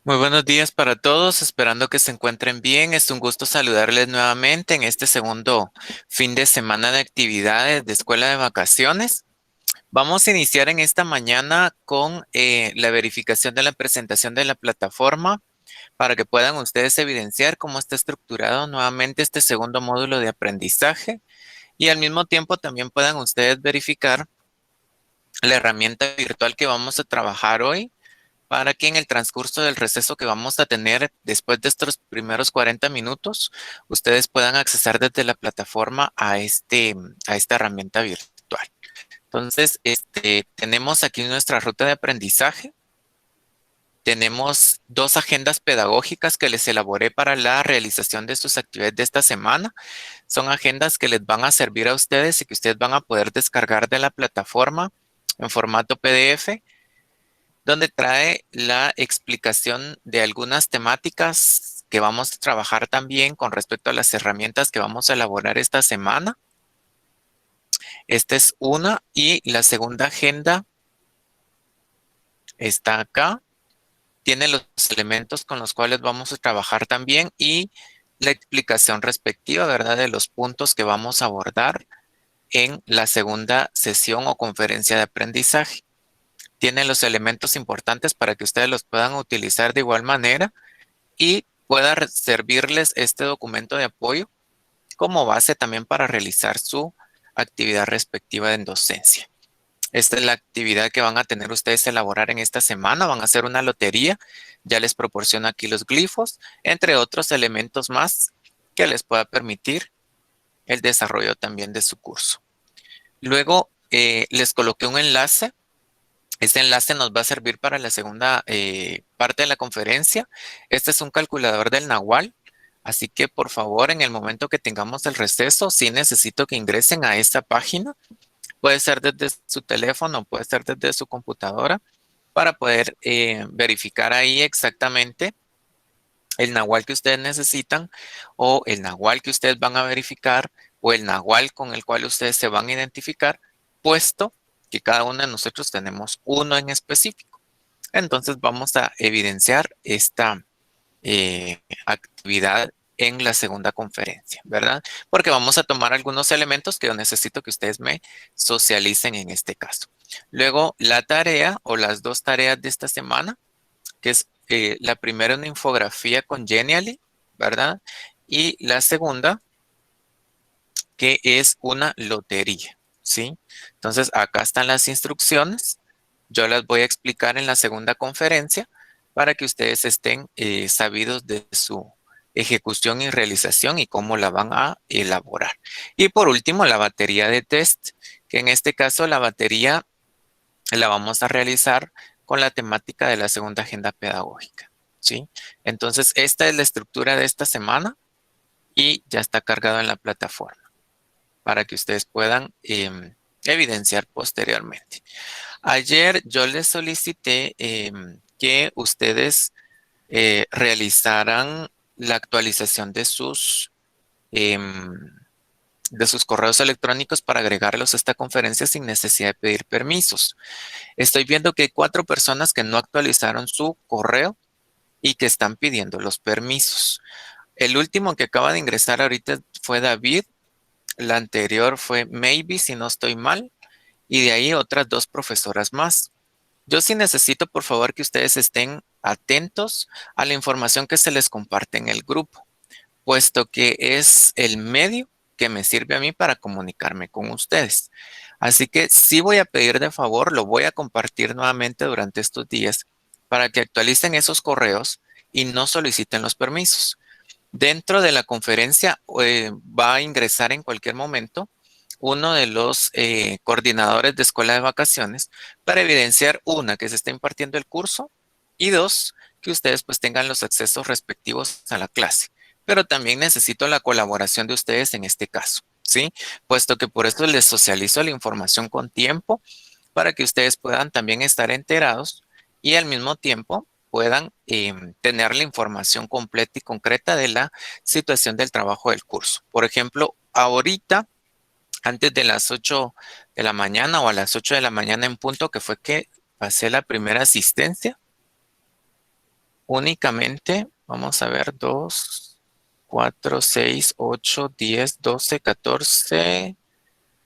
Muy buenos días para todos, esperando que se encuentren bien. Es un gusto saludarles nuevamente en este segundo fin de semana de actividades de escuela de vacaciones. Vamos a iniciar en esta mañana con la verificación de la presentación de la plataforma para que puedan ustedes evidenciar cómo está estructurado nuevamente este segundo módulo de aprendizaje y al mismo tiempo también puedan ustedes verificar la herramienta virtual que vamos a trabajar hoy para que en el transcurso del receso que vamos a tener después de estos primeros 40 minutos, ustedes puedan accesar desde la plataforma a esta herramienta virtual. Entonces, tenemos aquí nuestra ruta de aprendizaje. Tenemos dos agendas pedagógicas que les elaboré para la realización de sus actividades de esta semana. Son agendas que les van a servir a ustedes y que ustedes van a poder descargar de la plataforma en formato PDF donde trae la explicación de algunas temáticas que vamos a trabajar también con respecto a las herramientas que vamos a elaborar esta semana. Esta es una y la segunda agenda está acá. Tiene los elementos con los cuales vamos a trabajar también y la explicación respectiva, ¿verdad? De los puntos que vamos a abordar en la segunda sesión o conferencia de aprendizaje. Tiene los elementos importantes para que ustedes los puedan utilizar de igual manera y pueda servirles este documento de apoyo como base también para realizar su actividad respectiva en docencia. Esta es la actividad que van a tener ustedes elaborar en esta semana. Van a hacer una lotería. Ya les proporciono aquí los glifos, entre otros elementos más que les pueda permitir el desarrollo también de su curso. Luego les coloqué un enlace. Este enlace nos va a servir para la segunda parte de la conferencia. Este es un calculador del Nahual, así que por favor, en el momento que tengamos el receso, sí necesito que ingresen a esta página. Puede ser desde su teléfono, puede ser desde su computadora, para poder verificar ahí exactamente el Nahual que ustedes necesitan o el Nahual que ustedes van a verificar o el Nahual con el cual ustedes se van a identificar, puesto que cada uno de nosotros tenemos uno en específico. Entonces vamos a evidenciar esta actividad en la segunda conferencia, ¿verdad? Porque vamos a tomar algunos elementos que yo necesito que ustedes me socialicen en este caso. Luego, la tarea o las dos tareas de esta semana, que es la primera una infografía con Genially, ¿verdad? Y la segunda, que es una lotería, ¿sí? Entonces, acá están las instrucciones. Yo las voy a explicar en la segunda conferencia para que ustedes estén sabidos de su ejecución y realización y cómo la van a elaborar. Y por último, la batería de test, que en este caso la batería la vamos a realizar con la temática de la segunda agenda pedagógica, ¿sí? Entonces, esta es la estructura de esta semana y ya está cargado en la plataforma para que ustedes puedan evidenciar posteriormente. Ayer yo les solicité que ustedes realizaran la actualización em, de sus correos electrónicos para agregarlos a esta conferencia sin necesidad de pedir permisos. Estoy viendo que hay 4 personas que no actualizaron su correo y que están pidiendo los permisos. El último que acaba de ingresar ahorita fue David. La anterior fue Maybe, si no estoy mal. Y de ahí otras 2 profesoras más. Yo sí necesito, por favor, que ustedes estén atentos a la información que se les comparte en el grupo, puesto que es el medio que me sirve a mí para comunicarme con ustedes. Así que sí voy a pedir de favor, lo voy a compartir nuevamente durante estos días para que actualicen esos correos y no soliciten los permisos. Dentro de la conferencia va a ingresar en cualquier momento uno de los coordinadores de escuela de vacaciones para evidenciar una, que se está impartiendo el curso y dos, que ustedes pues tengan los accesos respectivos a la clase. Pero también necesito la colaboración de ustedes en este caso, ¿sí? Puesto que por eso les socializo la información con tiempo para que ustedes puedan también estar enterados y al mismo tiempo puedan tener la información completa y concreta de la situación del trabajo del curso. Por ejemplo, ahorita, antes de las 8 de la mañana o a las 8 de la mañana en punto, que fue que pasé la primera asistencia, únicamente, vamos a ver, 2, 4, 6, 8, 10, 12, 14,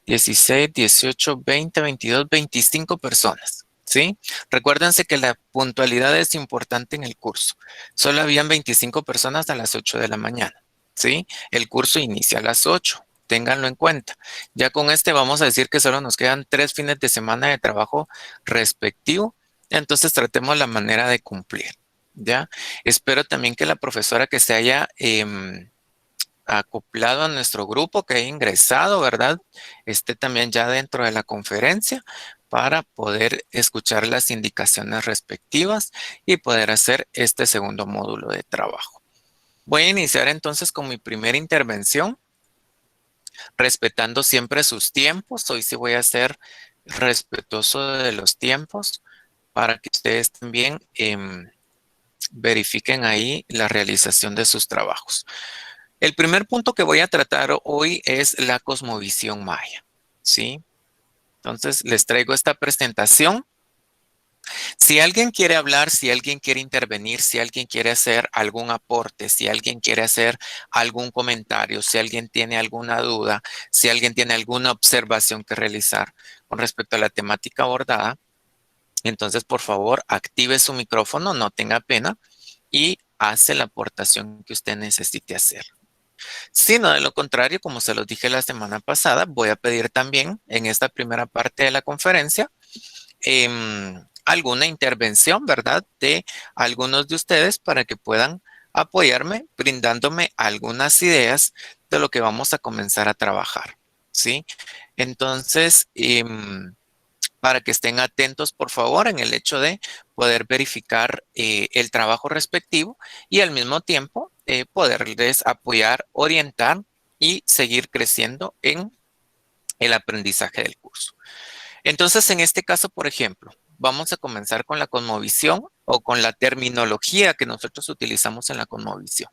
16, 18, 20, 22, 25 personas, ¿sí? Recuérdense que la puntualidad es importante en el curso. Solo habían 25 personas a las 8 de la mañana, ¿sí? El curso inicia a las 8. Ténganlo en cuenta. Ya con este vamos a decir que solo nos quedan 3 fines de semana de trabajo respectivo. Entonces tratemos la manera de cumplir, ¿ya? Espero también que la profesora que se haya acoplado a nuestro grupo, que haya ingresado, ¿verdad? Esté también ya dentro de la conferencia para poder escuchar las indicaciones respectivas y poder hacer este segundo módulo de trabajo. Voy a iniciar entonces con mi primera intervención, respetando siempre sus tiempos. Hoy sí voy a ser respetuoso de los tiempos para que ustedes también verifiquen ahí la realización de sus trabajos. El primer punto que voy a tratar hoy es la cosmovisión maya, ¿sí? Entonces, les traigo esta presentación. Si alguien quiere hablar, si alguien quiere intervenir, si alguien quiere hacer algún aporte, si alguien quiere hacer algún comentario, si alguien tiene alguna duda, si alguien tiene alguna observación que realizar con respecto a la temática abordada, entonces, por favor, active su micrófono, no tenga pena y hace la aportación que usted necesite hacer. Sino de lo contrario, como se los dije la semana pasada, voy a pedir también en esta primera parte de la conferencia alguna intervención, ¿verdad? De algunos de ustedes para que puedan apoyarme brindándome algunas ideas de lo que vamos a comenzar a trabajar, ¿sí? Entonces, para que estén atentos, por favor, en el hecho de poder verificar el trabajo respectivo y al mismo tiempo poderles apoyar, orientar y seguir creciendo en el aprendizaje del curso. Entonces, en este caso, por ejemplo, vamos a comenzar con la cosmovisión o con la terminología que nosotros utilizamos en la cosmovisión.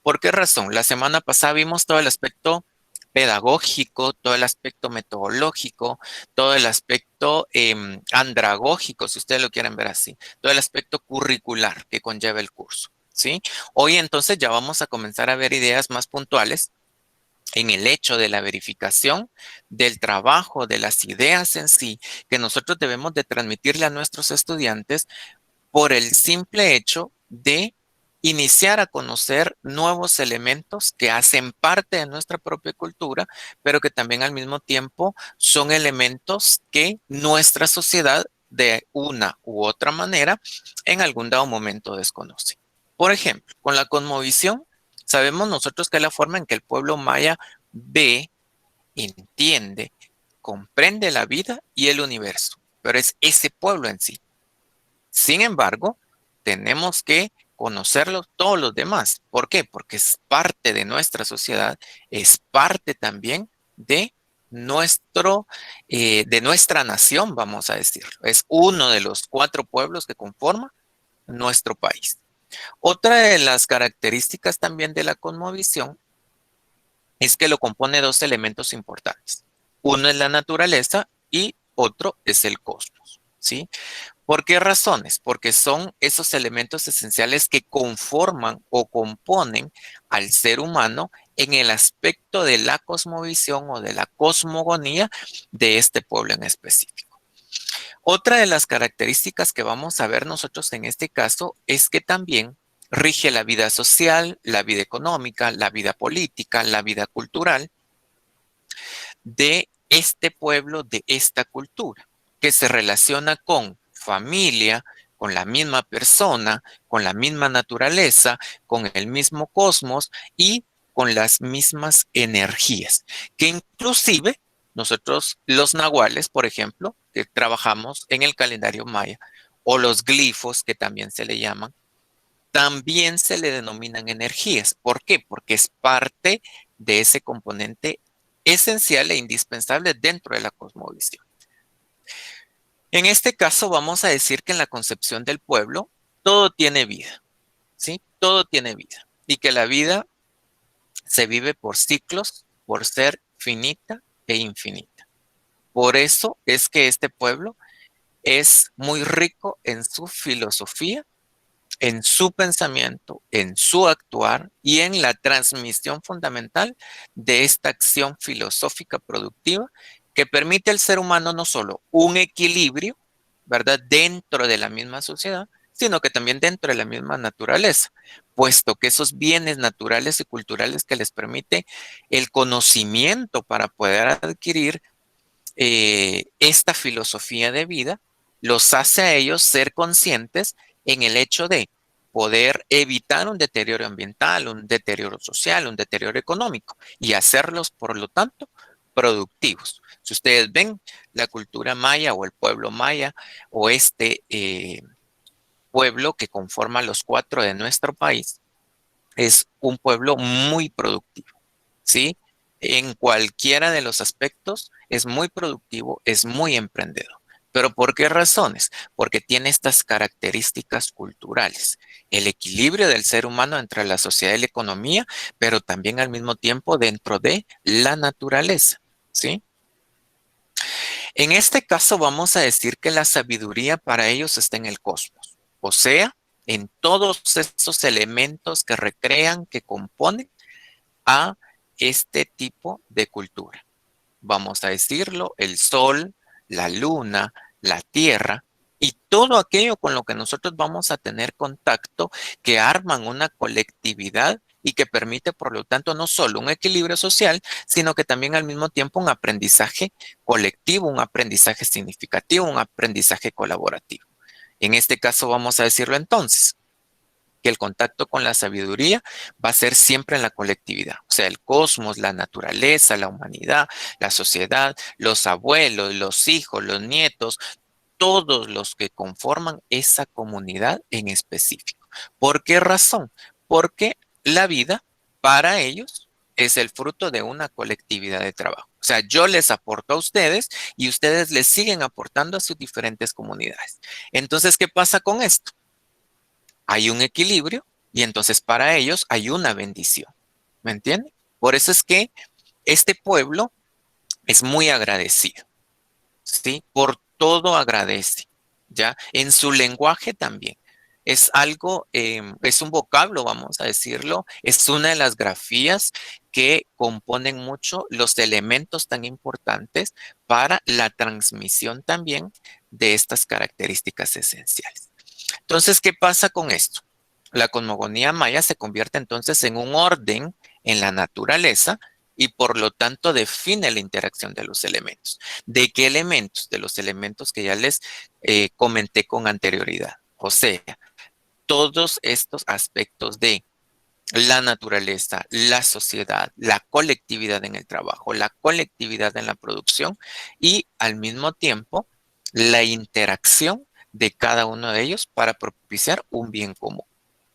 ¿Por qué razón? La semana pasada vimos todo el aspecto pedagógico, todo el aspecto metodológico, todo el aspecto andragógico, si ustedes lo quieren ver así, todo el aspecto curricular que conlleva el curso, ¿sí? Hoy entonces ya vamos a comenzar a ver ideas más puntuales en el hecho de la verificación del trabajo, de las ideas en sí, que nosotros debemos de transmitirle a nuestros estudiantes por el simple hecho de iniciar a conocer nuevos elementos que hacen parte de nuestra propia cultura, pero que también al mismo tiempo son elementos que nuestra sociedad de una u otra manera en algún dado momento desconoce. Por ejemplo, con la cosmovisión, sabemos nosotros que es la forma en que el pueblo maya ve, entiende, comprende la vida y el universo, pero es ese pueblo en sí. Sin embargo, tenemos que conocerlo todos los demás. ¿Por qué? Porque es parte de nuestra sociedad, es parte también de de nuestra nación, vamos a decirlo. Es uno de los 4 pueblos que conforman nuestro país. Otra de las características también de la cosmovisión es que lo compone 2 elementos importantes. Uno es la naturaleza y otro es el cosmos, ¿sí? ¿Por qué razones? Porque son esos elementos esenciales que conforman o componen al ser humano en el aspecto de la cosmovisión o de la cosmogonía de este pueblo en específico. Otra de las características que vamos a ver nosotros en este caso es que también rige la vida social, la vida económica, la vida política, la vida cultural de este pueblo, de esta cultura, que se relaciona con familia, con la misma persona, con la misma naturaleza, con el mismo cosmos y con las mismas energías, que inclusive nosotros los nahuales, por ejemplo, que trabajamos en el calendario maya, o los glifos, que también se le llaman, también se le denominan energías. ¿Por qué? Porque es parte de ese componente esencial e indispensable dentro de la cosmovisión. En este caso vamos a decir que en la concepción del pueblo todo tiene vida, ¿sí? Todo tiene vida y que la vida se vive por ciclos, por ser finita e infinita. Por eso es que este pueblo es muy rico en su filosofía, en su pensamiento, en su actuar y en la transmisión fundamental de esta acción filosófica productiva que permite al ser humano no solo un equilibrio, ¿verdad?, dentro de la misma sociedad, sino que también dentro de la misma naturaleza, puesto que esos bienes naturales y culturales que les permite el conocimiento para poder adquirir esta filosofía de vida los hace a ellos ser conscientes en el hecho de poder evitar un deterioro ambiental, un deterioro social, un deterioro económico y hacerlos, por lo tanto, productivos. Si ustedes ven la cultura maya o el pueblo maya o este pueblo que conforma los cuatro de nuestro país, es un pueblo muy productivo. ¿Sí? En cualquiera de los aspectos es muy productivo, es muy emprendedor. ¿Pero por qué razones? Porque tiene estas características culturales. El equilibrio del ser humano entre la sociedad y la economía, pero también al mismo tiempo dentro de la naturaleza. ¿Sí? En este caso vamos a decir que la sabiduría para ellos está en el cosmos. O sea, en todos estos elementos que recrean, que componen a este tipo de cultura. Vamos a decirlo, el sol, la luna, la tierra y todo aquello con lo que nosotros vamos a tener contacto que arman una colectividad y que permite, por lo tanto, no solo un equilibrio social, sino que también al mismo tiempo un aprendizaje colectivo, un aprendizaje significativo, un aprendizaje colaborativo. En este caso vamos a decirlo entonces que el contacto con la sabiduría va a ser siempre en la colectividad, o sea, el cosmos, la naturaleza, la humanidad, la sociedad, los abuelos, los hijos, los nietos, todos los que conforman esa comunidad en específico. ¿Por qué razón? Porque la vida para ellos es el fruto de una colectividad de trabajo. O sea, yo les aporto a ustedes y ustedes les siguen aportando a sus diferentes comunidades. Entonces, ¿qué pasa con esto? Hay un equilibrio y entonces para ellos hay una bendición. ¿Me entienden? Por eso es que este pueblo es muy agradecido, ¿sí? Por todo agradece, ¿ya? En su lenguaje también. Es algo, es un vocablo, vamos a decirlo, es una de las grafías que componen mucho los elementos tan importantes para la transmisión también de estas características esenciales. Entonces, ¿qué pasa con esto? La cosmogonía maya se convierte entonces en un orden en la naturaleza y por lo tanto define la interacción de los elementos. ¿De qué elementos? De los elementos que ya les comenté con anterioridad. O sea, todos estos aspectos de la naturaleza, la sociedad, la colectividad en el trabajo, la colectividad en la producción y al mismo tiempo la interacción de cada uno de ellos para propiciar un bien común.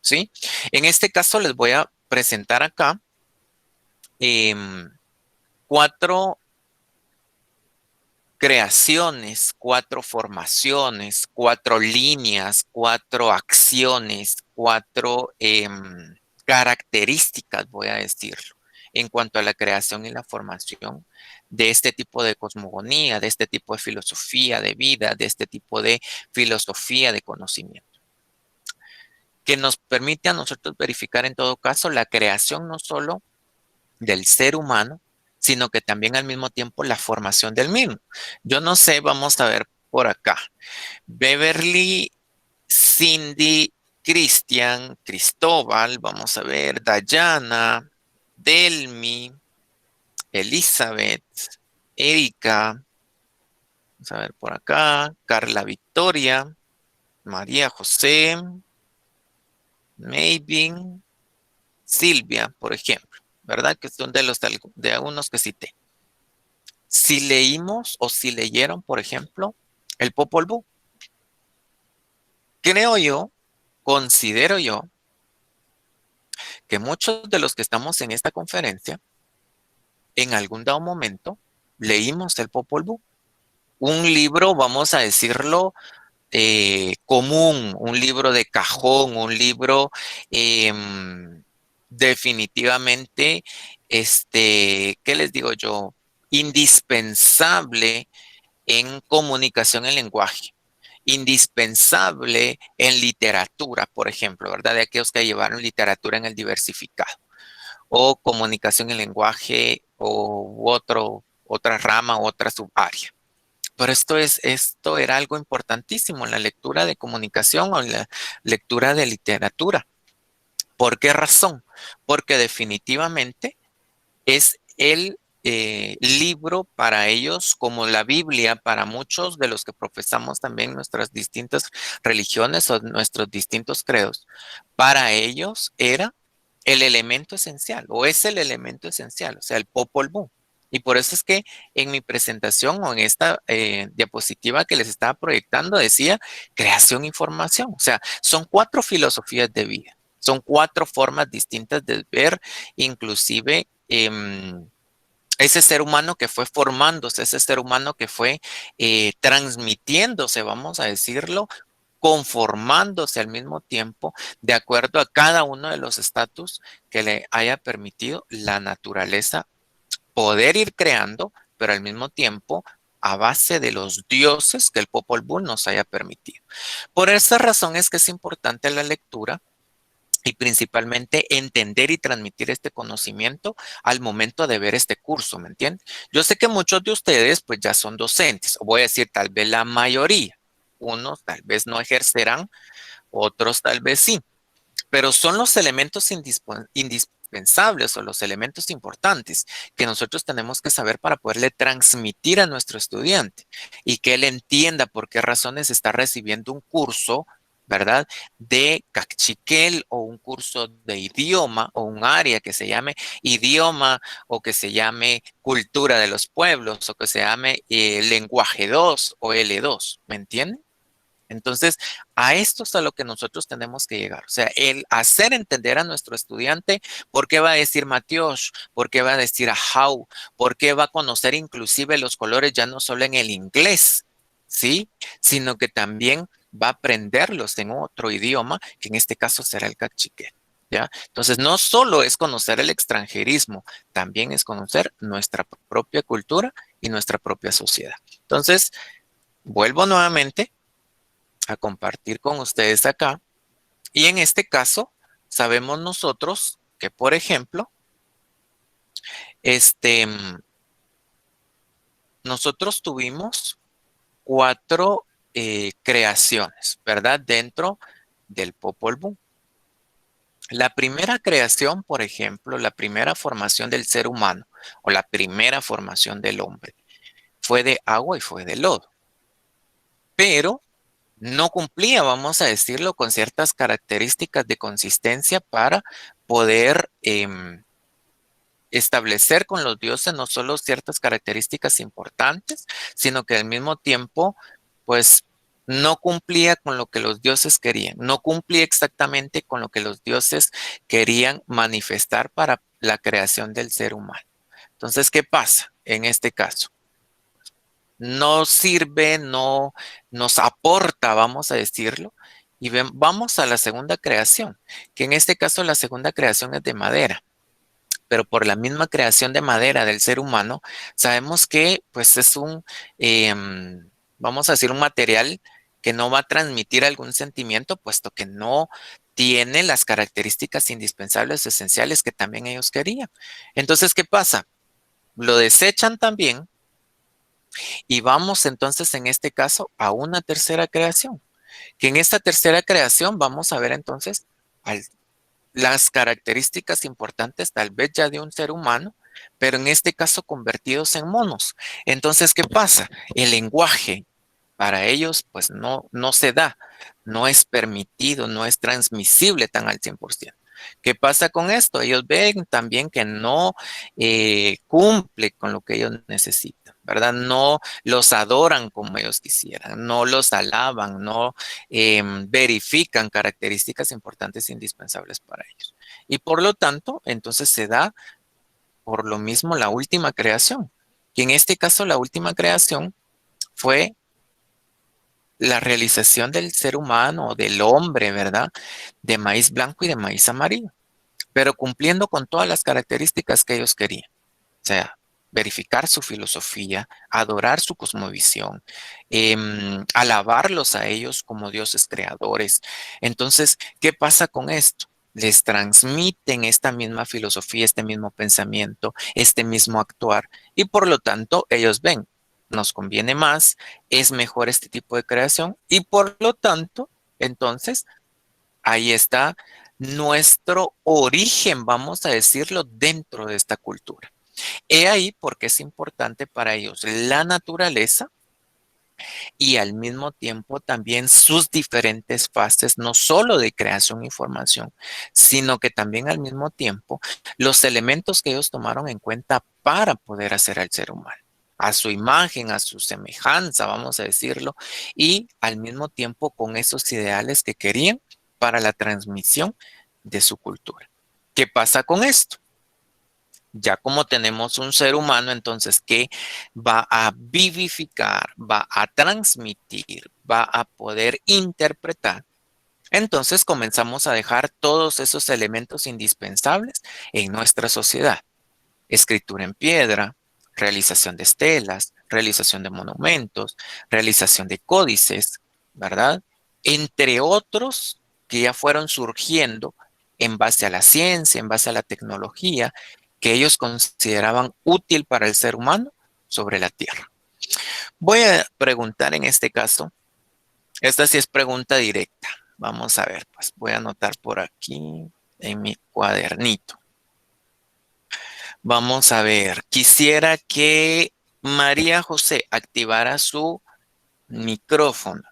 ¿Sí? En este caso les voy a presentar acá em, cuatro creaciones, cuatro formaciones, cuatro líneas, cuatro acciones, cuatro características, voy a decirlo, en cuanto a la creación y la formación de este tipo de cosmogonía, de este tipo de filosofía de vida, de este tipo de filosofía de conocimiento, que nos permite a nosotros verificar en todo caso la creación no solo del ser humano, sino que también al mismo tiempo la formación del mismo. Yo no sé, vamos a ver por acá. Beverly, Cindy, Cristian, Cristóbal, vamos a ver, Dayana, Delmi, Elizabeth, Erika, vamos a ver por acá, Carla Victoria, María José, Mayvin, Silvia, por ejemplo, ¿verdad? Que son de los de algunos que cité. Si leímos o si leyeron, por ejemplo, el Popol Vuh, creo yo, considero yo, que muchos de los que estamos en esta conferencia, en algún dado momento, leímos el Popol Vuh. Un libro, vamos a decirlo, común, un libro de cajón, un libro definitivamente, ¿qué les digo yo? Indispensable en comunicación en lenguaje. indispensable en literatura, por ejemplo, ¿verdad? De aquellos que llevaron literatura en el diversificado, o comunicación en lenguaje, o otra rama, otra subárea. Pero esto era algo importantísimo en la lectura de comunicación o en la lectura de literatura. ¿Por qué razón? Porque definitivamente es el libro para ellos, como la Biblia, para muchos de los que profesamos también nuestras distintas religiones o nuestros distintos credos. Para ellos era el elemento esencial o es el elemento esencial, o sea, el Popol Vuh. Y por eso es que en mi presentación o en esta diapositiva que les estaba proyectando decía creación e información. O sea, son 4 filosofías de vida, son 4 formas distintas de ver inclusive ese ser humano que fue formándose, ese ser humano que fue transmitiéndose, vamos a decirlo, conformándose al mismo tiempo de acuerdo a cada uno de los estatus que le haya permitido la naturaleza poder ir creando, pero al mismo tiempo a base de los dioses que el Popol Vuh nos haya permitido. Por esta razón es que es importante la lectura y principalmente entender y transmitir este conocimiento al momento de ver este curso, ¿me entienden? Yo sé que muchos de ustedes pues ya son docentes, o voy a decir tal vez la mayoría. Unos tal vez no ejercerán, otros tal vez sí, pero son los elementos indispensables o los elementos importantes que nosotros tenemos que saber para poderle transmitir a nuestro estudiante y que él entienda por qué razones está recibiendo un curso, ¿verdad? De cachiquel o un curso de idioma o un área que se llame idioma o que se llame cultura de los pueblos o que se llame lenguaje 2 o L2, ¿me entienden? Entonces, a esto es a lo que nosotros tenemos que llegar. O sea, el hacer entender a nuestro estudiante por qué va a decir Matiosh, por qué va a decir how, por qué va a conocer inclusive los colores ya no solo en el inglés, ¿sí? Sino que también va a aprenderlos en otro idioma, que en este caso será el cachiquel, ¿ya? Entonces, no solo es conocer el extranjerismo, también es conocer nuestra propia cultura y nuestra propia sociedad. Entonces, vuelvo nuevamente a compartir con ustedes acá. Y en este caso, sabemos nosotros que, por ejemplo, este, nosotros tuvimos 4 creaciones, ¿verdad? Dentro del Popol Vuh. La primera creación, por ejemplo, la primera formación del ser humano o la primera formación del hombre fue de agua y fue de lodo. Pero no cumplía, vamos a decirlo, con ciertas características de consistencia para poder establecer con los dioses no solo ciertas características importantes, sino que al mismo tiempo, pues, no cumplía con lo que los dioses querían, no cumplía exactamente con lo que los dioses querían manifestar para la creación del ser humano. Entonces, ¿qué pasa en este caso? No sirve, no nos aporta, vamos a decirlo, y vamos a la segunda creación, que en este caso la segunda creación es de madera, pero por la misma creación de madera del ser humano, sabemos que pues es vamos a decir, un material que no va a transmitir algún sentimiento, puesto que no tiene las características indispensables, esenciales que también ellos querían. Entonces, ¿qué pasa? Lo desechan también y vamos entonces en este caso a una tercera creación, que en esta tercera creación vamos a ver entonces las características importantes tal vez ya de un ser humano, pero en este caso convertidos en monos. Entonces, ¿qué pasa? El lenguaje para ellos pues no se da, no es permitido, no es transmisible tan al 100%. ¿Qué pasa con esto? Ellos ven también que no cumple con lo que ellos necesitan, ¿verdad? No los adoran como ellos quisieran, no los alaban, no verifican características importantes e indispensables para ellos. Y por lo tanto, entonces se da por lo mismo la última creación, que en este caso la última creación fue la realización del ser humano, del hombre, ¿verdad? De maíz blanco y de maíz amarillo, pero cumpliendo con todas las características que ellos querían. O sea, verificar su filosofía, adorar su cosmovisión, alabarlos a ellos como dioses creadores. Entonces, ¿qué pasa con esto? Les transmiten esta misma filosofía, este mismo pensamiento, este mismo actuar, y por lo tanto ellos ven, nos conviene más, es mejor este tipo de creación, y por lo tanto, entonces, ahí está nuestro origen, vamos a decirlo, dentro de esta cultura. He ahí porque es importante para ellos la naturaleza y al mismo tiempo también sus diferentes fases, no solo de creación y formación, sino que también al mismo tiempo los elementos que ellos tomaron en cuenta para poder hacer al ser humano, a su imagen, a su semejanza, vamos a decirlo, y al mismo tiempo con esos ideales que querían para la transmisión de su cultura. ¿Qué pasa con esto? Ya como tenemos un ser humano, entonces, que va a vivificar, va a transmitir, va a poder interpretar, entonces comenzamos a dejar todos esos elementos indispensables en nuestra sociedad. Escritura en piedra, realización de estelas, realización de monumentos, realización de códices, ¿verdad? Entre otros que ya fueron surgiendo en base a la ciencia, en base a la tecnología, que ellos consideraban útil para el ser humano sobre la Tierra. Voy a preguntar en este caso, esta sí es pregunta directa. Vamos a ver, pues voy a anotar por aquí en mi cuadernito. Vamos a ver, quisiera que María José activara su micrófono.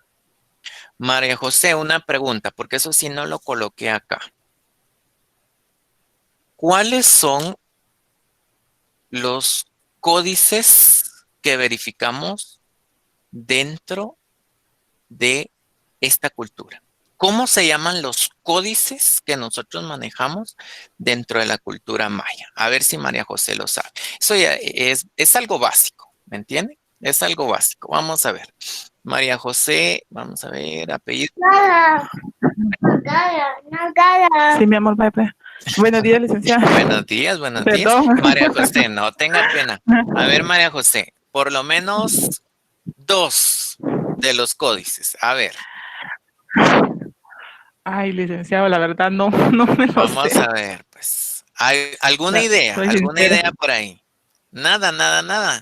María José, una pregunta, porque eso sí no lo coloqué acá. ¿Cuáles son los códices que verificamos dentro de esta cultura? ¿Cómo se llaman los códices que nosotros manejamos dentro de la cultura maya? A ver si María José lo sabe. Eso ya es algo básico, ¿me entiende? Es algo básico. Vamos a ver. María José, vamos a ver, apellido. Nada, nada, nada. Sí, mi amor, Pepe. Buenos días, licenciada. Buenos días, buenos días. Perdón. María José, no tenga pena. A ver, María José, por lo menos dos de los códices. A ver, Ay, licenciado, la verdad no me lo vamos sé. a ver, pues. ¿Hay alguna idea? Soy ¿Alguna sincera. idea por ahí? Nada, nada, nada.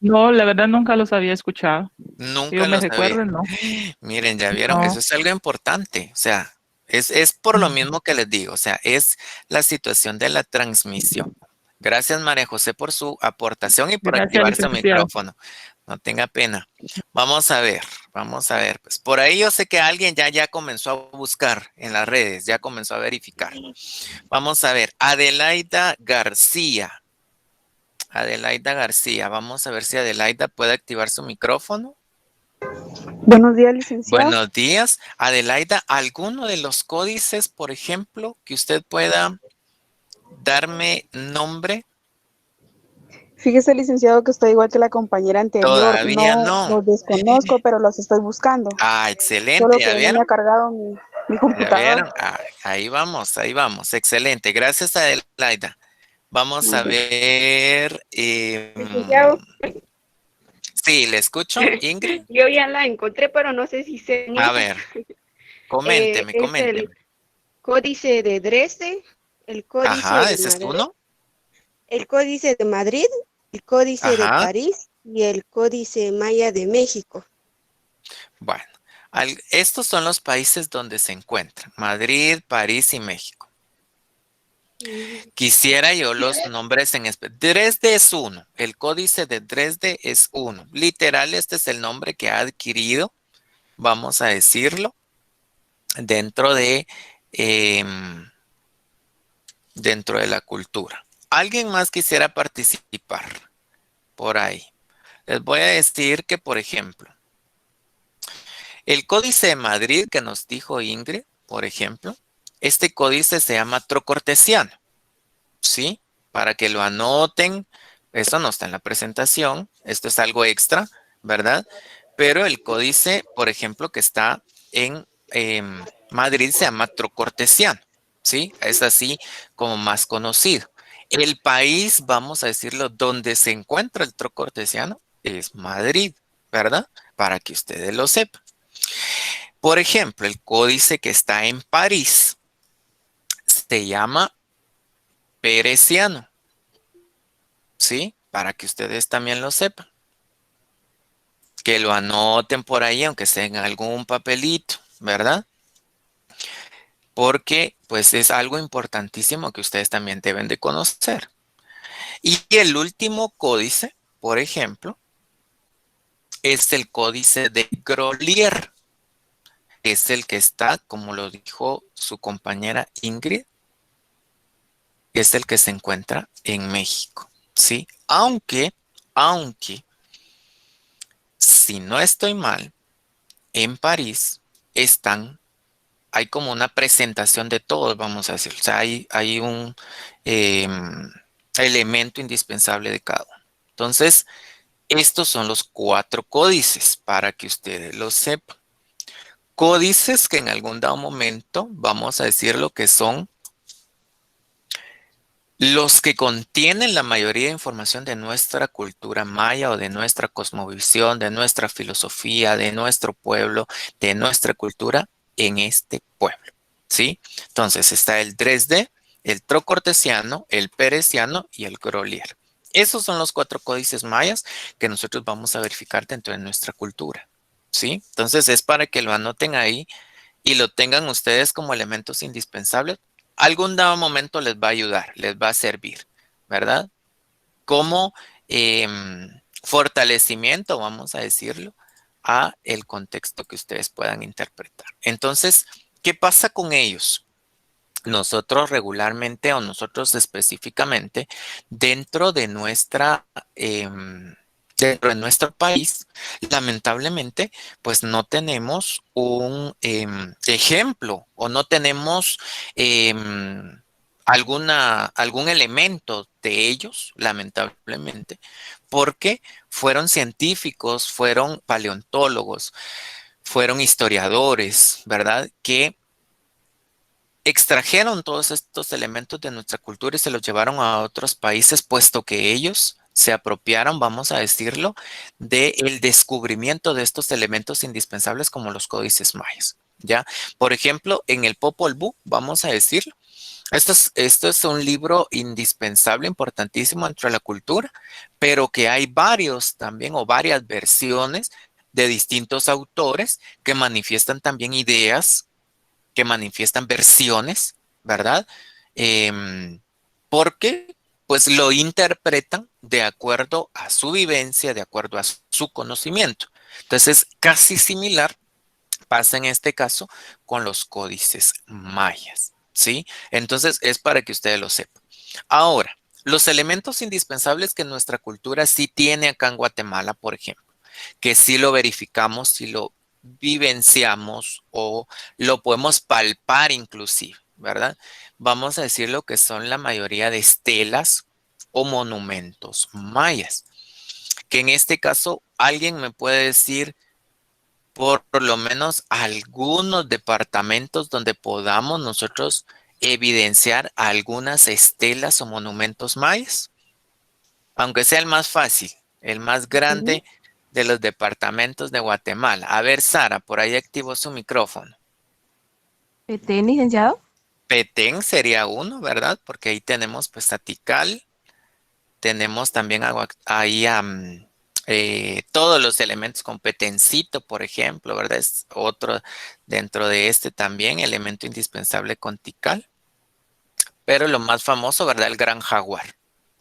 No, la verdad nunca los había escuchado. Que yo Nunca me lo sabía. recuerdo, no. Miren, ya vieron, eso No, es algo importante. O sea, es por lo mismo que les digo. O sea, es la situación de la transmisión. Gracias, María José, por su aportación y por gracias, activar su licenciado. micrófono. No tenga pena. Vamos a ver, vamos a ver. Pues por ahí yo sé que alguien ya comenzó a buscar en las redes, ya comenzó a verificar. Vamos a ver, Adelaida García. Adelaida García, vamos a ver si Adelaida puede activar su micrófono. Buenos días, licenciado. Buenos días. Adelaida, ¿alguno de los códices, por ejemplo, que usted pueda darme nombre? Fíjese, licenciado, que estoy igual que la compañera anterior. Todavía No no. los desconozco, pero los estoy buscando. Ah, excelente, Solo ¿ya que no me ha vieron? cargado mi ¿Ya computador. vieron? Ah, ahí vamos, ahí vamos. Excelente. Gracias, Adelaida. Vamos a ver. Licenciado, Sí, ¿le escucho, Ingrid? yo ya la encontré, pero no sé si sé A esa. ver, coménteme, Es el coménteme. Códice de Dresde, el Códice Ajá, de ¿ese es Madrid, uno? el Códice de Madrid, el Códice de Ajá. París y el Códice Maya de México. Bueno, estos son los países donde se encuentran: Madrid, París y México. Quisiera yo los nombres en especial. Dresde es uno. El códice de Dresde es uno. Literal, este es el nombre que ha adquirido, vamos a decirlo, dentro de, em, dentro de la cultura. ¿Alguien más quisiera participar por ahí? Les voy a decir que, por ejemplo, el códice de Madrid que nos dijo Ingrid, por ejemplo, este códice se llama trocortesiano, ¿sí? Para que lo anoten, eso no está en la presentación, esto es algo extra, ¿verdad? Pero el códice, por ejemplo, que está en Madrid se llama trocortesiano, ¿sí? Es así como más conocido. El país, vamos a decirlo, donde se encuentra el troco artesiano es Madrid, ¿verdad? Para que ustedes lo sepan. Por ejemplo, el códice que está en París se llama Peresiano, ¿sí? Para que ustedes también lo sepan. Que lo anoten por ahí, aunque sea en algún papelito, ¿verdad? Porque pues es algo importantísimo que ustedes también deben de conocer. Y el último códice, por ejemplo, es el códice de Grolier. Es el que está, como lo dijo su compañera Ingrid, es el que se encuentra en México, ¿sí? Aunque, si no estoy mal, en París hay como una presentación de todos, vamos a decir. O sea, hay un elemento indispensable de cada uno. Entonces, estos son los 4 códices para que ustedes lo sepan. Códices que en algún dado momento, vamos a decir lo que son los que contienen la mayoría de información de nuestra cultura maya o de nuestra cosmovisión, de nuestra filosofía, de nuestro pueblo, de nuestra cultura en este pueblo, ¿sí? Entonces está el Dresde, el trocortesiano, el peresiano y el grolier. Esos son los 4 códices mayas que nosotros vamos a verificar dentro de nuestra cultura, ¿sí? Entonces es para que lo anoten ahí y lo tengan ustedes como elementos indispensables. Algún dado momento les va a ayudar, les va a servir, ¿verdad? Como fortalecimiento, vamos a decirlo, a el contexto que ustedes puedan interpretar. Entonces, ¿qué pasa con ellos? Nosotros regularmente o nosotros específicamente dentro de dentro de nuestro país, lamentablemente, pues no tenemos un ejemplo o no tenemos algún elemento de ellos, lamentablemente, porque fueron científicos, fueron paleontólogos, fueron historiadores, ¿verdad? Que extrajeron todos estos elementos de nuestra cultura y se los llevaron a otros países, puesto que ellos se apropiaron, vamos a decirlo, del descubrimiento de estos elementos indispensables como los códices mayas. ¿Ya? Por ejemplo, en el Popol Vuh, vamos a decirlo, esto es un libro indispensable, importantísimo dentro de la cultura, pero que hay varios también o varias versiones de distintos autores que manifiestan también ideas que manifiestan versiones, ¿verdad? Em, Porque pues lo interpretan de acuerdo a su vivencia, de acuerdo a su conocimiento. Entonces, casi similar pasa en este caso con los códices mayas, ¿sí? Entonces, es para que ustedes lo sepan. Ahora, los elementos indispensables que nuestra cultura sí tiene acá en Guatemala, por ejemplo, que sí lo verificamos, sí lo vivenciamos o lo podemos palpar inclusive, ¿verdad? Vamos a decir lo que son la mayoría de estelas o monumentos mayas, que en este caso alguien me puede decir por lo menos algunos departamentos donde podamos nosotros evidenciar algunas estelas o monumentos mayas, aunque sea el más fácil, el más grande de los departamentos de Guatemala. A ver, Sara, por ahí activó su micrófono. ¿Petén, licenciado? Petén sería uno, ¿verdad? Porque ahí tenemos pues a Tikal, tenemos también ahí todos los elementos con Petencito, por ejemplo, ¿verdad? Es otro dentro de este también, elemento indispensable con Tikal. Pero lo más famoso, ¿verdad? El Gran Jaguar,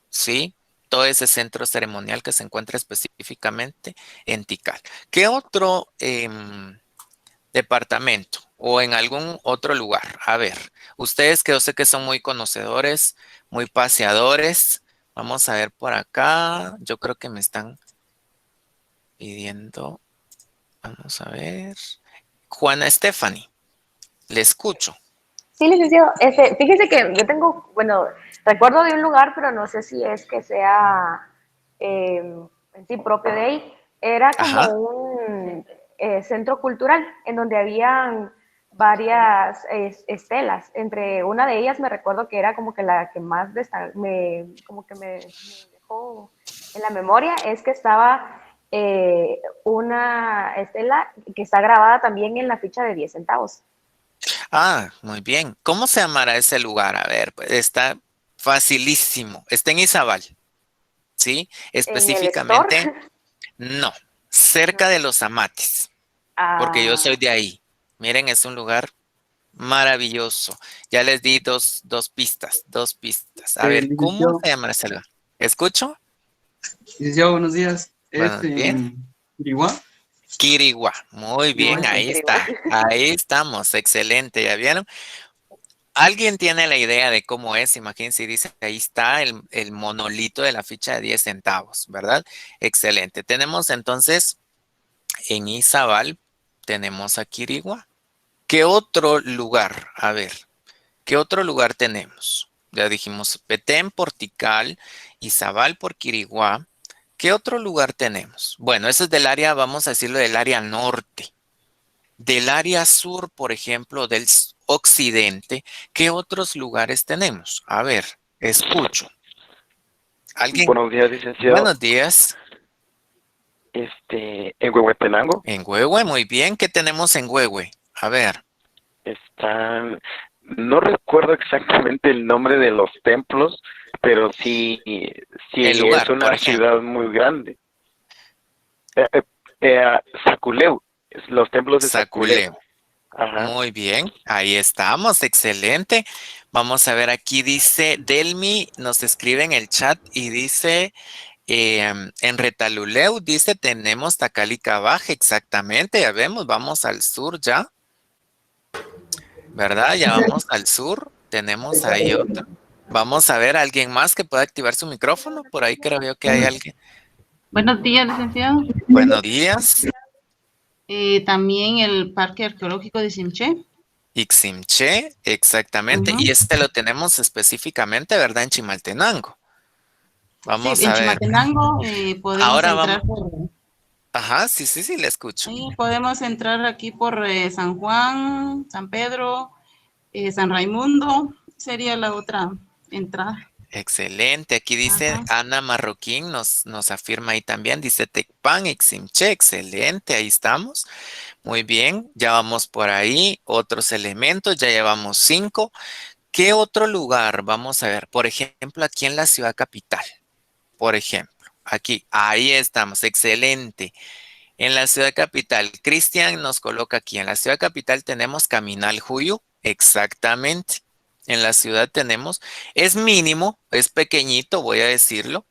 ¿sí? Todo ese centro ceremonial que se encuentra específicamente en Tikal. ¿Qué otro departamento o en algún otro lugar? A ver, ustedes que yo sé que son muy conocedores, muy paseadores. Vamos a ver por acá. Yo creo que me están pidiendo. Vamos a ver. Juana Stephanie, le escucho. Sí, licenciado. Fíjese que yo tengo, bueno, recuerdo de un lugar, pero no sé si es que sea en sí propio de ahí. Era como Ajá. un centro cultural en donde habían varias estelas. Entre una de ellas me recuerdo que era como que la que más como que me dejó en la memoria es que estaba una estela que está grabada también en la ficha de 10 centavos. Ah, muy bien. ¿Cómo se llamará ese lugar? A ver, pues, está facilísimo. Está en Izabal, ¿sí? En el store. Específicamente, no, cerca de los Amatis, porque yo soy Ah, de ahí. Miren, es un lugar maravilloso. Ya les di dos pistas, dos pistas. A ver, ¿cómo Licenciado, se llama ese lugar? ¿Escucho? licenciado, buenos días. Es Buenos días. en Iriguá. Quirigua. Muy no, bien, es ahí increíble. está. Ahí estamos. Excelente. ¿Ya vieron? ¿Alguien tiene la idea de cómo es? Imagínense, dice que ahí está el monolito de la ficha de 10 centavos, ¿verdad? Excelente. Tenemos entonces en Izabal, tenemos a Quirigua. ¿Qué otro lugar? A ver, ¿qué otro lugar tenemos? Ya dijimos Petén, Portical, Izabal por Quiriguá. ¿Qué otro lugar tenemos? Bueno, eso es del área, vamos a decirlo, del área norte. Del área sur, por ejemplo, del occidente, ¿qué otros lugares tenemos? A ver, escucho. ¿Alguien? Buenos días, licenciado. Buenos días. En Huehuetenango En Huehue, muy bien. ¿Qué tenemos en Huehue? A ver, están, no recuerdo exactamente el nombre de los templos, pero sí, el sí es lugar, por una ejemplo. ciudad muy grande. Saculeu, los templos de Saculeu. Saculeo. Ajá. Muy bien, ahí estamos, excelente. Vamos a ver, aquí dice, Delmi nos escribe en el chat y dice, en Retaluleu, dice, tenemos Tacalica Baja, exactamente, ya vemos, vamos al sur ya, ¿verdad? Ya vamos al sur, tenemos ahí otro. Vamos a ver, ¿alguien más que pueda activar su micrófono? Por ahí creo que hay alguien. Buenos días, licenciado. Buenos días, También el Parque Arqueológico de Simché. Iximché, exactamente, y Ujú. este lo tenemos específicamente, ¿verdad? En Chimaltenango. Sí, Vamos en a ver. Chimaltenango podemos Ahora entrar vamos. Ajá, sí, sí, sí, le escucho. sí, podemos entrar aquí por San Juan, San Pedro, San Raimundo, sería la otra entrada. Excelente. Aquí dice Ajá. Ana Marroquín, nos afirma ahí también. Dice Tecpan, Eximche. Excelente, ahí estamos. Muy bien, ya vamos por ahí. Otros elementos, ya llevamos 5. ¿Qué otro lugar? Vamos a ver. Por ejemplo, aquí en la ciudad capital. Por ejemplo, aquí, ahí estamos. Excelente. En la ciudad capital, Cristian nos coloca aquí. En la ciudad capital tenemos Caminal Juyu, exactamente. En la ciudad tenemos, es mínimo, es pequeñito, voy a decirlo,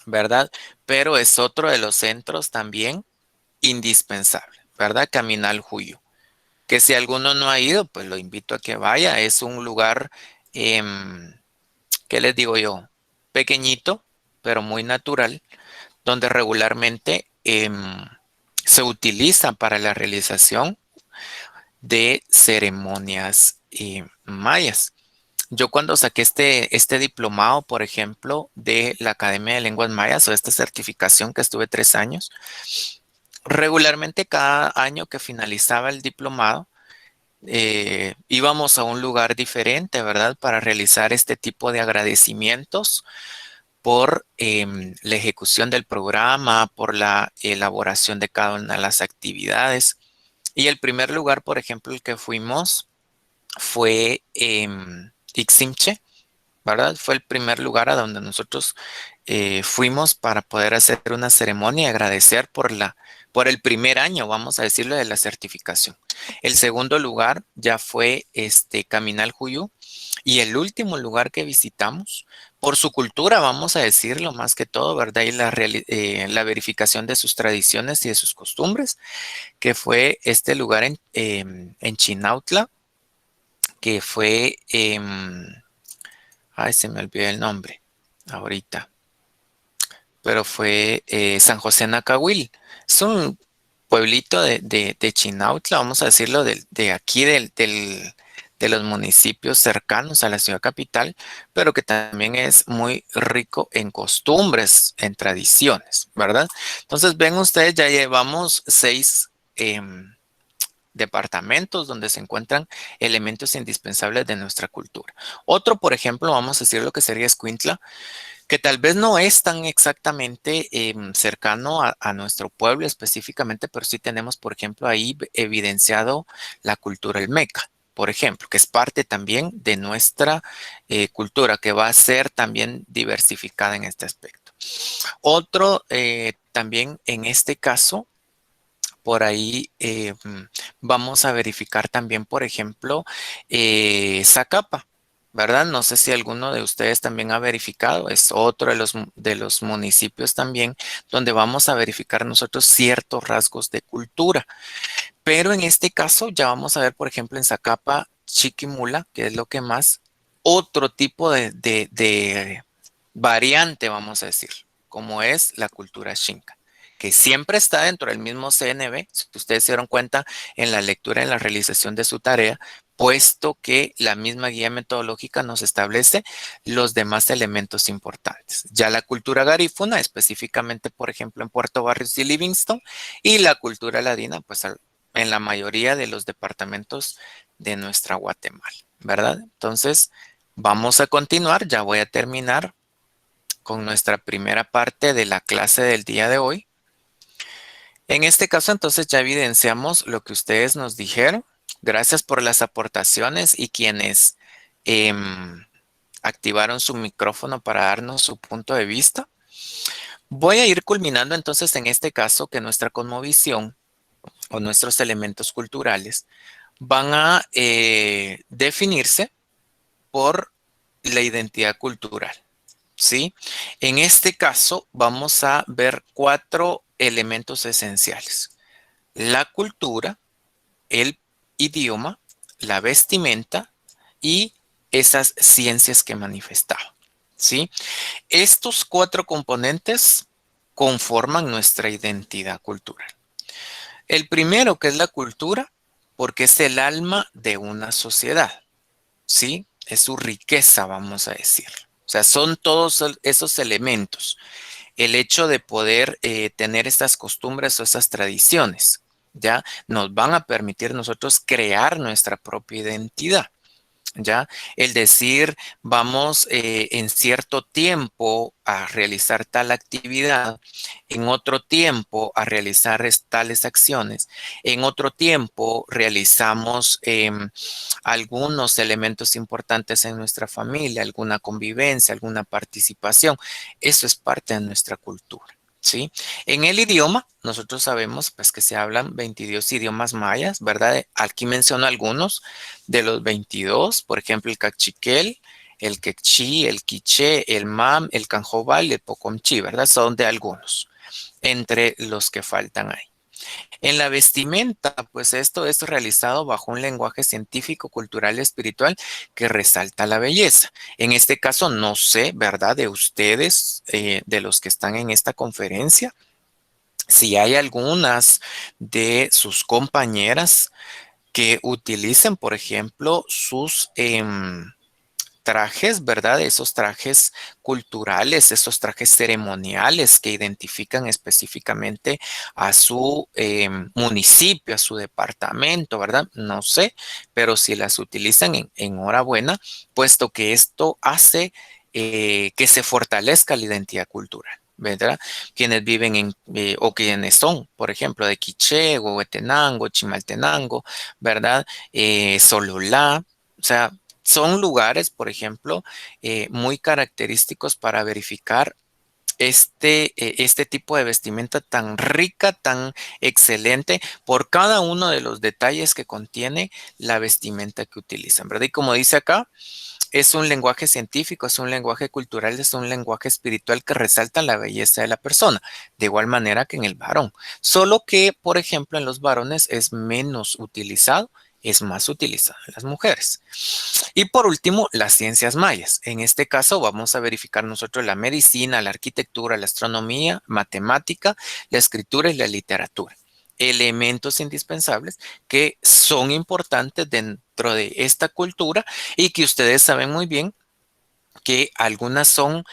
¿verdad? Pero es otro de los centros también indispensable, ¿verdad? Caminal Juyu. Que si alguno no ha ido, pues lo invito a que vaya. Es un lugar, ¿qué les digo yo? Pequeñito, pero muy natural donde regularmente se utiliza para la realización de ceremonias mayas. Yo cuando saqué este diplomado, por ejemplo, de la Academia de Lenguas Mayas o esta certificación que estuve 3 años, regularmente cada año que finalizaba el diplomado, íbamos a un lugar diferente, ¿verdad? Para realizar este tipo de agradecimientos por la ejecución del programa, por la elaboración de cada una de las actividades. Y el primer lugar, por ejemplo, el que fuimos fue Iximche, ¿verdad? Fue el primer lugar a donde nosotros fuimos para poder hacer una ceremonia y agradecer por el primer año, vamos a decirlo, de la certificación. El segundo lugar ya fue Caminal Juyú. Y el último lugar que visitamos, por su cultura, vamos a decirlo más que todo, ¿verdad? Y la verificación de sus tradiciones y de sus costumbres, que fue este lugar en Chinautla, que fue, ay, se me olvidó el nombre ahorita, pero fue San José Nacahuil. Es un pueblito de Chinautla, vamos a decirlo, de aquí de los municipios cercanos a la ciudad capital, pero que también es muy rico en costumbres, en tradiciones, ¿verdad? Entonces, ven ustedes, ya llevamos 6 departamentos donde se encuentran elementos indispensables de nuestra cultura. Otro, por ejemplo, vamos a decir lo que sería Escuintla, que tal vez no es tan exactamente cercano a nuestro pueblo específicamente, pero sí tenemos, por ejemplo, ahí evidenciado la cultura olmeca, por ejemplo, que es parte también de nuestra cultura, que va a ser también diversificada en este aspecto. Otro, también en este caso, por ahí vamos a verificar también, por ejemplo, Zacapa, ¿verdad? No sé si alguno de ustedes también ha verificado, es otro de los municipios también donde vamos a verificar nosotros ciertos rasgos de cultura. Pero en este caso ya vamos a ver, por ejemplo, en Zacapa, Chiquimula, que es lo que más, otro tipo de variante, vamos a decir, como es la cultura xinca, que siempre está dentro del mismo CNB, si ustedes se dieron cuenta en la lectura, en la realización de su tarea, puesto que la misma guía metodológica nos establece los demás elementos importantes. Ya la cultura garífuna, específicamente, por ejemplo, en Puerto Barrios y Livingston, y la cultura ladina, pues en la mayoría de los departamentos de nuestra Guatemala, ¿verdad? Entonces, vamos a continuar, ya voy a terminar con nuestra primera parte de la clase del día de hoy. En este caso, entonces, ya evidenciamos lo que ustedes nos dijeron. Gracias por las aportaciones y quienes activaron su micrófono para darnos su punto de vista. Voy a ir culminando entonces en este caso que nuestra cosmovisión o nuestros elementos culturales van a definirse por la identidad cultural, ¿sí? En este caso vamos a ver 4 elementos esenciales: la cultura, el idioma, la vestimenta y esas ciencias que manifestaba, ¿sí? Estos 4 componentes conforman nuestra identidad cultural. El primero, que es la cultura, porque es el alma de una sociedad, ¿sí? Es su riqueza, vamos a decir. O sea, son todos esos elementos. El hecho de poder tener estas costumbres o esas tradiciones, ¿ya? Nos van a permitir nosotros crear nuestra propia identidad. ¿Ya? El decir, vamos en cierto tiempo a realizar tal actividad, en otro tiempo a realizar tales acciones, en otro tiempo realizamos algunos elementos importantes en nuestra familia, alguna convivencia, alguna participación. Eso es parte de nuestra cultura. ¿Sí? En el idioma, nosotros sabemos pues que se hablan 22 idiomas mayas, ¿verdad? Aquí menciono algunos de los 22, por ejemplo, el cachiquel, el quechí, el quiché, el mam, el canjobal y el pocomchí, ¿verdad? Son de algunos, entre los que faltan ahí. En la vestimenta, pues esto es realizado bajo un lenguaje científico, cultural y espiritual que resalta la belleza. En este caso, no sé, ¿verdad? De ustedes, de los que están en esta conferencia, si hay algunas de sus compañeras que utilicen, por ejemplo, sus trajes, ¿verdad? Esos trajes culturales, esos trajes ceremoniales que identifican específicamente a su municipio, a su departamento, ¿verdad? No sé, pero si las utilizan, enhorabuena, puesto que esto hace que se fortalezca la identidad cultural, ¿verdad? Quienes viven o quienes son, por ejemplo, de Quiché, Huehuetenango, Chimaltenango, ¿verdad? Sololá, o sea, son lugares, por ejemplo, muy característicos para verificar este tipo de vestimenta tan rica, tan excelente, por cada uno de los detalles que contiene la vestimenta que utilizan, ¿verdad? Y como dice acá, es un lenguaje científico, es un lenguaje cultural, es un lenguaje espiritual que resalta la belleza de la persona, de igual manera que en el varón. Solo que, por ejemplo, en los varones es menos utilizado, es más utilizado en las mujeres. Y por último, las ciencias mayas. En este caso vamos a verificar nosotros la medicina, la arquitectura, la astronomía, matemática, la escritura y la literatura. Elementos indispensables que son importantes dentro de esta cultura y que ustedes saben muy bien que algunas son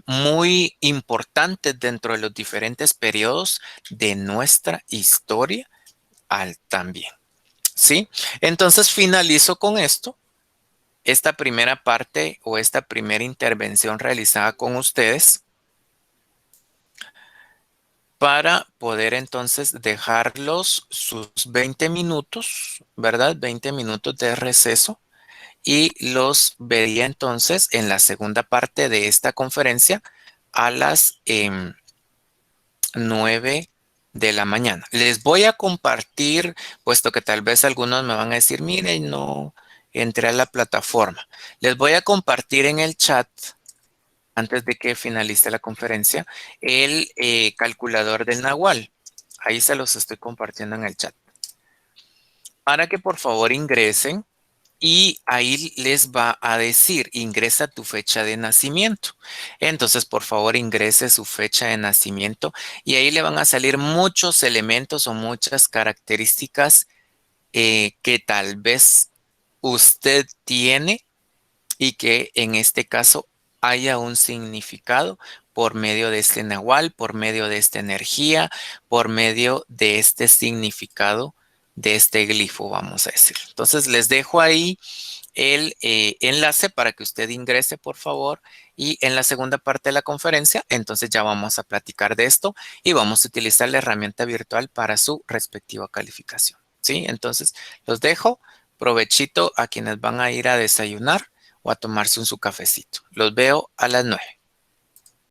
muy importantes dentro de los diferentes periodos de nuestra historia al también. ¿Sí? Entonces finalizo con esto. Esta primera parte o esta primera intervención realizada con ustedes para poder entonces dejarlos sus 20 minutos, ¿verdad? 20 minutos de receso y los vería entonces en la segunda parte de esta conferencia a las 9 de la mañana. Les voy a compartir, puesto que tal vez algunos me van a decir, miren, no entré a la plataforma. Les voy a compartir en el chat, antes de que finalice la conferencia, el calculador del Nahual. Ahí se los estoy compartiendo en el chat. Para que por favor ingresen y ahí les va a decir, ingresa tu fecha de nacimiento. Entonces, por favor, ingrese su fecha de nacimiento y ahí le van a salir muchos elementos o muchas características que tal vez usted tiene y que en este caso haya un significado por medio de este nahual, por medio de esta energía, por medio de este significado de este glifo, vamos a decir. Entonces les dejo ahí el enlace para que usted ingrese, por favor, y en la segunda parte de la conferencia, entonces ya vamos a platicar de esto y vamos a utilizar la herramienta virtual para su respectiva calificación. ¿Sí? Entonces los dejo. Provechito a quienes van a ir a desayunar o a tomarse su cafecito. Los veo a las 9.